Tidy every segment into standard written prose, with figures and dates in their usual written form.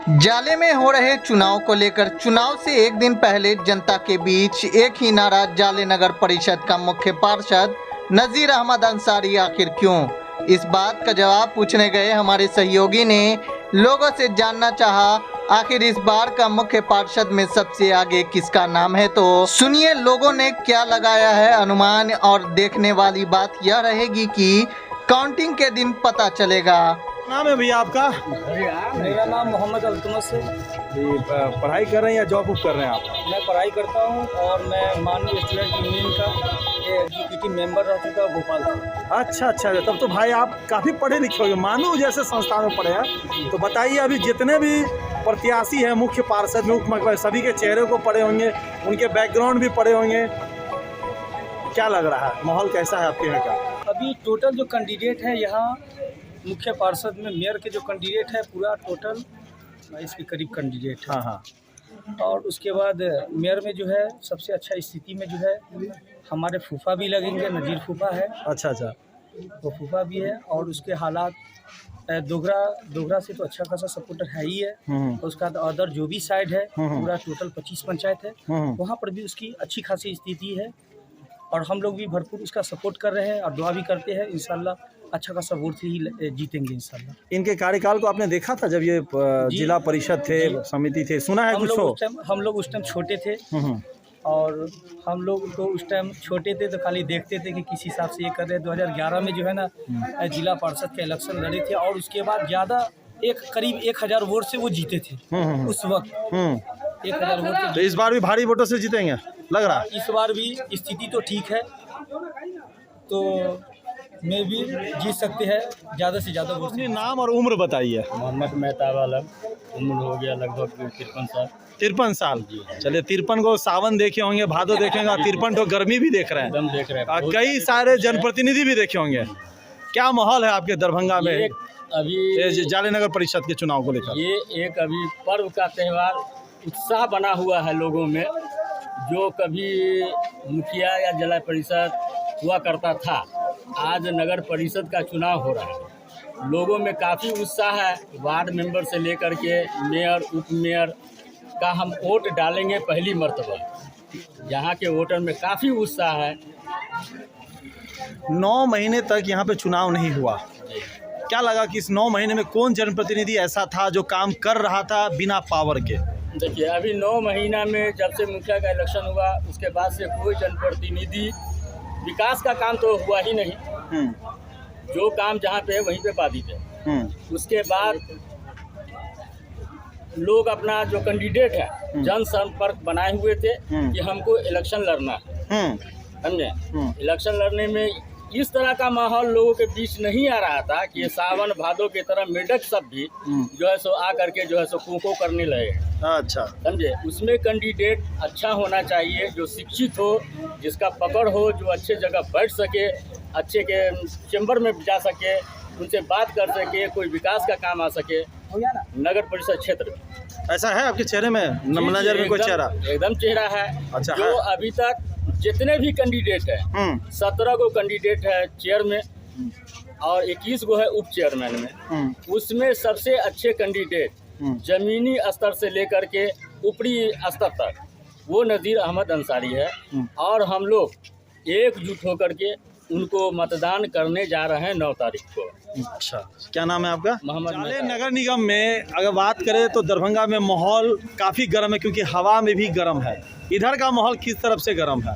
जाले में हो रहे चुनाव को लेकर चुनाव से एक दिन पहले जनता के बीच एक ही नारा जाले नगर परिषद का मुख्य पार्षद नजीर अहमद अंसारी आखिर क्यों? इस बात का जवाब पूछने गए हमारे सहयोगी ने लोगों से जानना चाहा आखिर इस बार का मुख्य पार्षद में सबसे आगे किसका नाम है। तो सुनिए लोगों ने क्या लगाया है अनुमान, और देखने वाली बात यह रहेगी कि काउंटिंग के दिन पता चलेगा। नाम है भैया आपका? मेरा नाम मोहम्मद अल्तमस है। पढ़ाई कर रहे हैं या जॉब कर रहे हैं आप? मैं पढ़ाई करता हूं और मैं माननीय स्टूडेंट यूनियन का एग्जीक्यूटिव मेंबर रह चुका भोपाल से। अच्छा, तब तो भाई आप काफ़ी पढ़े लिखे होंगे, मानो जैसे संस्था में पढ़े हैं। तो बताइए, अभी जितने भी प्रत्याशी हैं मुख्य पार्षद में, सभी के चेहरे को पढ़े होंगे, उनके बैकग्राउंड भी पढ़े होंगे, क्या लग रहा है, माहौल कैसा है आपके यहाँ का? अभी टोटल जो कैंडिडेट है यहाँ मुख्य पार्षद में, मेयर के जो कैंडिडेट है पूरा टोटल 22 के करीब कैंडिडेट है। हाँ। और उसके बाद मेयर में जो है सबसे अच्छा स्थिति में जो है हमारे फूफा भी लगेंगे, नज़ीर फूफा है। अच्छा। वो फूफा भी है और उसके हालात दोगरा से तो अच्छा खासा सपोर्टर है ही है। और उसका अदर जो भी साइड है पूरा टोटल 25 पंचायत है, वहाँ पर भी उसकी अच्छी खासी स्थिति है और हम लोग भी भरपूर उसका सपोर्ट कर रहे हैं और दुआ भी करते हैं इंशाल्लाह अच्छा खासा वोट से ही जीतेंगे इंशाल्लाह। इनके कार्यकाल को आपने देखा था जब ये जिला परिषद थे, समिति थे, सुना है कुछ? हम लोग उस टाइम छोटे थे और हम लोग तो उस टाइम छोटे थे तो खाली देखते थे कि किस हिसाब से ये कर रहे हैं। 2011 में जो है ना जिला पार्षद के इलेक्शन लड़े थे और उसके बाद ज़्यादा करीब 1000 वोट से वो जीते थे उस वक्त। 1000 वोट से। तो इस बार भी भारी वोटों से जीतेंगे लग रहा है? इस बार भी स्थिति तो ठीक है, तो मैं भी जीत सकते हैं ज़्यादा से ज़्यादा वोट। अपनी नाम और उम्र बताइए। मोहम्मद मेहताब आलम, उम्र हो गया लगभग 53 साल। 53 साल। चलिए 53 को सावन देखे होंगे, भादो देखेंगे, 53 तो गर्मी भी देख रहे हैं, एकदम देख रहे हैं। कई सारे जनप्रतिनिधि भी देखे होंगे। क्या माहौल है आपके दरभंगा में अभी जाले नगर परिषद के चुनाव को लेकर? ये एक अभी पर्व का त्यौहार उत्साह बना हुआ है लोगों में। जो कभी मुखिया या जिला परिषद हुआ करता था, आज नगर परिषद का चुनाव हो रहा है। लोगों में काफ़ी उत्साह है। वार्ड मेंबर से लेकर के मेयर, उप मेयर का हम वोट डालेंगे पहली मर्तबा। यहाँ के वोटर में काफ़ी उत्साह है। 9 महीने तक यहाँ पे चुनाव नहीं हुआ, क्या लगा कि इस 9 महीने में कौन जनप्रतिनिधि ऐसा था जो काम कर रहा था बिना पावर के? देखिए, अभी 9 महीना में जब से मुखिया का इलेक्शन हुआ उसके बाद से कोई जनप्रतिनिधि विकास का काम तो हुआ ही नहीं। जो काम जहाँ पे है वहीं पे बाधित है। उसके बाद लोग अपना जो कैंडिडेट है जनसंपर्क बनाए हुए थे कि हमको इलेक्शन लड़ना है, समझे। इलेक्शन लड़ने में इस तरह का माहौल लोगों के बीच नहीं आ रहा था कि सावन भादो की तरह मेढक सब भी जो है सो आ करके जो है सो कुको करने लगे। अच्छा, समझे। उसमें कैंडिडेट अच्छा होना चाहिए, जो शिक्षित हो, जिसका पकड़ हो, जो अच्छे जगह बैठ सके, अच्छे के चैम्बर में जा सके, उनसे बात कर सके, कोई विकास का काम आ सके नगर परिषद क्षेत्र में। ऐसा है आपके चेहरे में, नजर में कोई चेहरा? एकदम चेहरा है। अच्छा, जो है। अभी तक जितने भी कैंडिडेट है 17 गो कैंडिडेट है चेयर में और 21 गो है उप चेयरमैन में। उसमें सबसे अच्छे कैंडिडेट जमीनी स्तर से लेकर के ऊपरी स्तर तक वो नज़ीर अहमद अंसारी है और हम लोग एकजुट होकर के उनको मतदान करने जा रहे हैं 9 तारीख को। अच्छा, क्या नाम है आपका? मोहम्मद जाले नगर निगम में अगर बात करें तो दरभंगा में माहौल काफ़ी गर्म है, क्योंकि हवा में भी गर्म है। इधर का माहौल किस तरफ से गर्म है?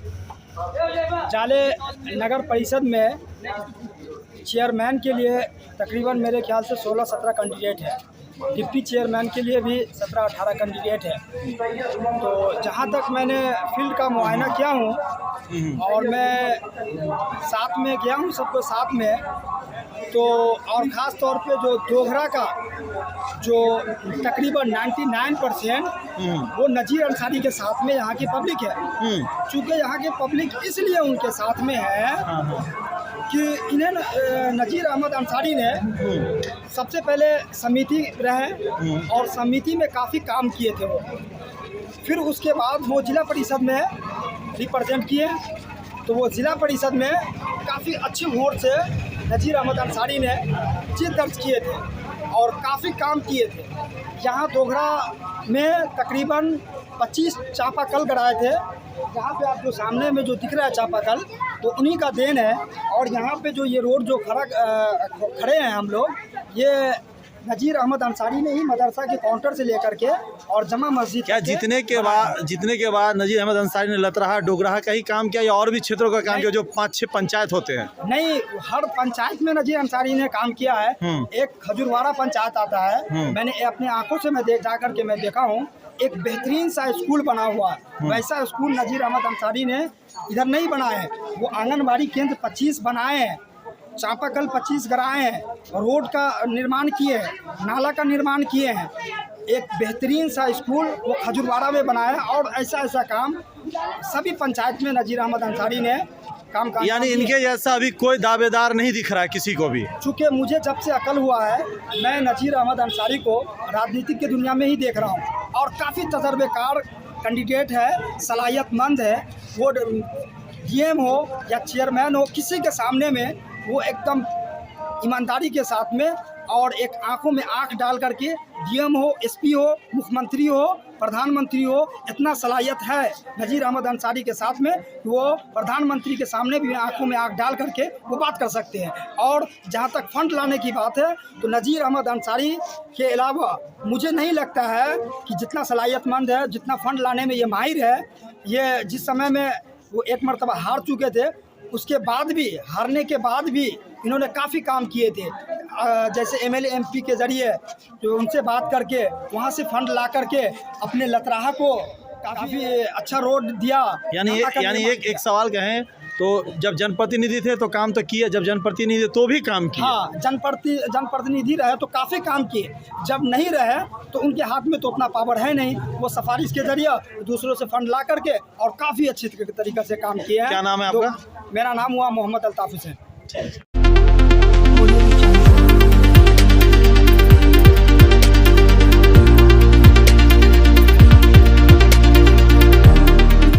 जाले नगर परिषद में चेयरमैन के लिए तकरीबन मेरे ख्याल से 16-17 कैंडिडेट है। डिप्टी चेयरमैन के लिए भी 17-18 कैंडिडेट है। तो जहाँ तक मैंने फील्ड का मुआयना किया हूँ और मैं साथ में गया हूँ सबको साथ में, तो और ख़ास तौर पे जो दोगरा का जो तकरीबन 99% वो नज़ीर अंसारी के साथ में यहाँ की पब्लिक है। चूँकि यहाँ की पब्लिक इसलिए उनके साथ में है कि इन्हें नज़ीर अहमद अंसारी ने सबसे पहले समिति रहे और समिति में काफ़ी काम किए थे वो। फिर उसके बाद वो जिला परिषद में रिप्रेजेंट किए, तो वो जिला परिषद में काफ़ी अच्छे वोट से नज़ीर अहमद अंसारी ने जीत दर्ज किए थे। और काफ़ी काम किए थे। यहाँ दोघड़ा में तकरीबन 25 चापाकल गड़ाए थे। यहाँ पे आपको सामने में जो दिख रहा है चापाकल, तो उन्हीं का देन है। और यहाँ पे जो ये रोड जो खड़े हैं हम लोग, ये नज़ीर अहमद अंसारी ने ही मदरसा के काउंटर से लेकर के और जमा मस्जिद क्या जीतने के बाद नज़ीर अहमद अंसारी ने लतराहा डोगराहा का ही काम किया या और भी क्षेत्रों का काम किया जो 5-6 पंचायत होते हैं? नहीं, हर पंचायत में नज़ीर अंसारी ने काम किया है। एक खजूरवाड़ा पंचायत आता है, मैंने अपनी आंखों से मैं जा करके मैं देखा हूँ, एक बेहतरीन सा स्कूल बना हुआ है। वैसा स्कूल नज़ीर अहमद अंसारी ने इधर नहीं बनाया है। वो आंगनबाड़ी केंद्र 25 बनाए हैं, चापाकल 25 गड़ाए हैं, रोड का निर्माण किए हैं, नाला का निर्माण किए हैं, एक बेहतरीन सा स्कूल वो खजूरवाड़ा में बनाया। और ऐसा काम सभी पंचायत में नज़ीर अहमद अंसारी ने काम किया। यानी इनके जैसा अभी कोई दावेदार नहीं दिख रहा है किसी को भी। चूँकि मुझे जब से अकल हुआ है, मैं नज़ीर अहमद अंसारी को राजनीतिक की दुनिया में ही देख रहा हूँ और काफ़ी तजर्बेकार कैंडिडेट है, सलाहियतमंद है। वो डीएम हो या चेयरमैन हो, किसी के सामने में वो एकदम ईमानदारी के साथ में और एक आंखों में आंख डाल करके, डीएम हो, एसपी हो, मुख्यमंत्री हो, प्रधानमंत्री हो, इतना सलाहियत है नज़ीर अहमद अंसारी के साथ में कि वो प्रधानमंत्री के सामने भी आंखों में आंख डाल करके वो बात कर सकते हैं। और जहाँ तक फंड लाने की बात है, तो नज़ीर अहमद अंसारी के अलावा मुझे नहीं लगता है कि जितना सलाहियतमंद है, जितना फंड लाने में ये माहिर है। ये जिस समय में वो एक मरतबा हार चुके थे, उसके बाद भी, हारने के बाद भी इन्होंने काफ़ी काम किए थे। जैसे एमएलए एमपी के ज़रिए तो उनसे बात करके वहाँ से फंड ला करके अपने लतराहा को काफ़ी अच्छा रोड दिया। यानी एक सवाल कहें तो जब जनप्रतिनिधि थे तो काम तो किया, जब जनप्रतिनिधि तो भी काम किया। हाँ, जनप्रतिनिधि रहे तो काफ़ी काम किए, जब नहीं रहे तो उनके हाथ में तो उतना पावर है नहीं। वो सिफारिश के जरिए दूसरों से फंड ला करके और काफ़ी अच्छी तरीके से काम किया है। क्या नाम है आपका? मेरा नाम हुआ मोहम्मद अल्ताफ़ हुसैन।